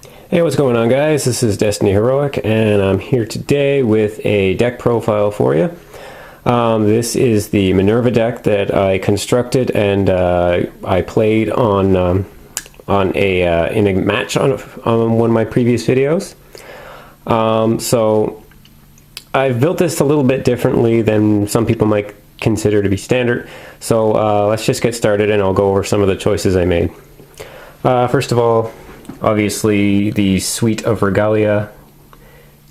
Hey, what's going on, guys? This is Destiny Heroic, and I'm here today with a deck profile for you. This is the Minerva deck that I constructed and I played on in a match on one of my previous videos. So I've built this a little bit differently than some people might consider to be standard. So let's just get started, and I'll go over some of the choices I made. First of all, obviously the suite of Regalia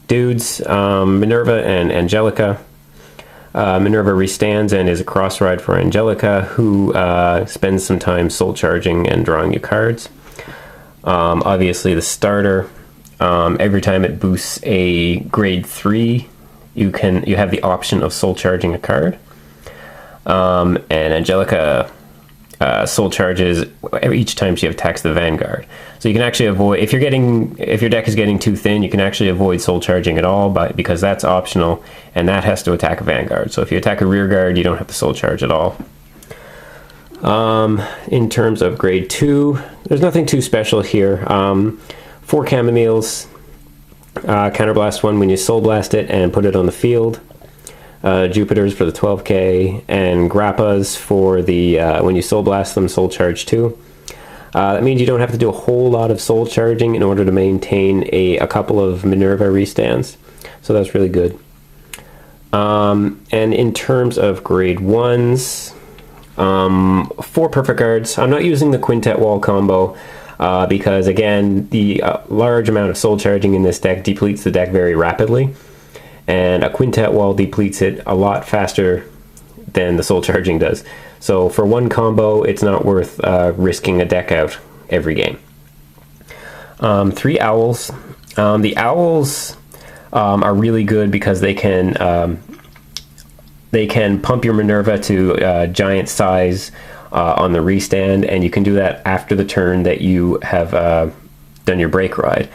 dudes, Minerva and Angelica. Minerva restands and is a cross ride for Angelica, who spends some time soul charging and drawing you cards. Obviously the starter, every time it boosts a grade 3, you have the option of soul charging a card. And Angelica soul charges each time she attacks the vanguard. So you can actually avoid, if your deck is getting too thin, you can actually avoid soul charging at all, because that's optional, and that has to attack a vanguard. So if you attack a rear guard, you don't have to soul charge at all. In terms of grade 2, there's nothing too special here. 4 Chamomiles, counterblast 1 when you soul blast it and put it on the field. Jupiters for the 12k, and Grappas for the when you soul blast them, soul charge 2. That means you don't have to do a whole lot of soul charging in order to maintain a couple of Minerva restands, so that's really good. And in terms of grade 1s, 4 perfect guards. I'm not using the quintet wall combo because, again, the large amount of soul charging in this deck depletes the deck very rapidly, and a quintet wall depletes it a lot faster than the soul charging does. So for one combo, it's not worth risking a deck out every game. 3 owls. The owls are really good because they can pump your Minerva to giant size on the restand, and you can do that after the turn that you have done your break ride.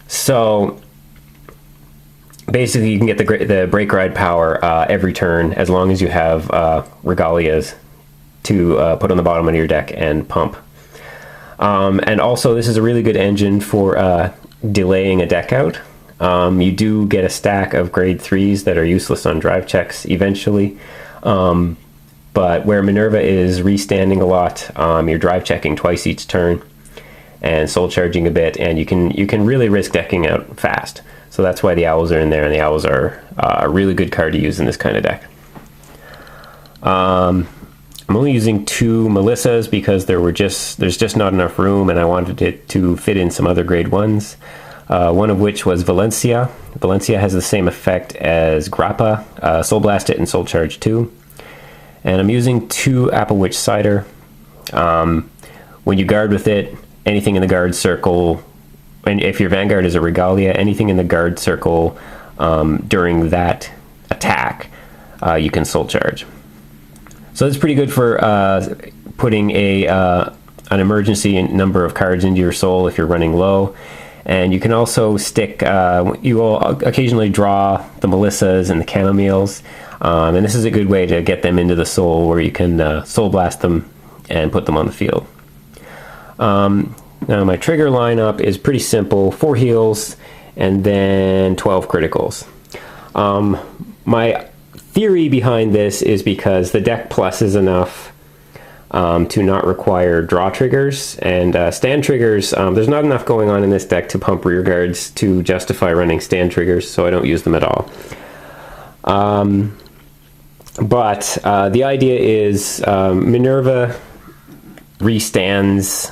So basically, you can get the break ride power every turn, as long as you have Regalias to put on the bottom of your deck and pump. And also, this is a really good engine for delaying a deck out. You do get a stack of grade 3s that are useless on drive checks eventually. But where Minerva is restanding a lot, you're drive checking twice each turn and soul charging a bit, and you can really risk decking out fast. So that's why the owls are in there, and the owls are a really good card to use in this kind of deck. I'm only using 2 Melissas because there's just not enough room, and I wanted it to fit in some other grade 1s. One of which was Valencia. Valencia has the same effect as Grappa, Soul Blast it and Soul Charge 2. And I'm using 2 Apple Witch Cider. When you guard with it, anything in the guard circle, and if your vanguard is a Regalia, anything in the guard circle during that attack, you can soul charge. So it's pretty good for putting an emergency number of cards into your soul if you're running low. And you can also stick, you will occasionally draw the Melissas and the Chamomiles, and this is a good way to get them into the soul, where you can soul blast them and put them on the field. Now my trigger lineup is pretty simple: 4 heals and then 12 criticals. My theory behind this is because the deck plus is enough to not require draw triggers, and stand triggers, there's not enough going on in this deck to pump rear guards to justify running stand triggers, so I don't use them at all. But the idea is Minerva restands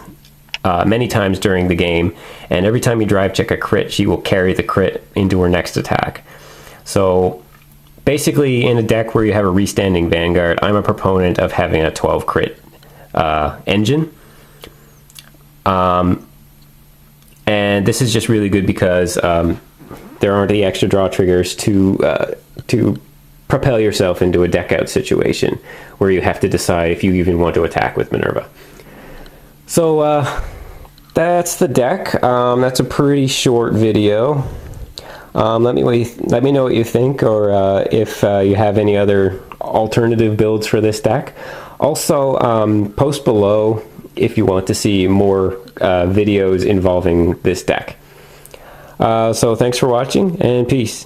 many times during the game, and every time you drive check a crit, she will carry the crit into her next attack. So basically, in a deck where you have a restanding vanguard, I'm a proponent of having a 12 crit engine. And this is just really good because there aren't the extra draw triggers to propel yourself into a deck out situation where you have to decide if you even want to attack with Minerva. So that's the deck. That's a pretty short video. Let me know what you think, or if you have any other alternative builds for this deck. Also, post below if you want to see more videos involving this deck. So thanks for watching, and peace.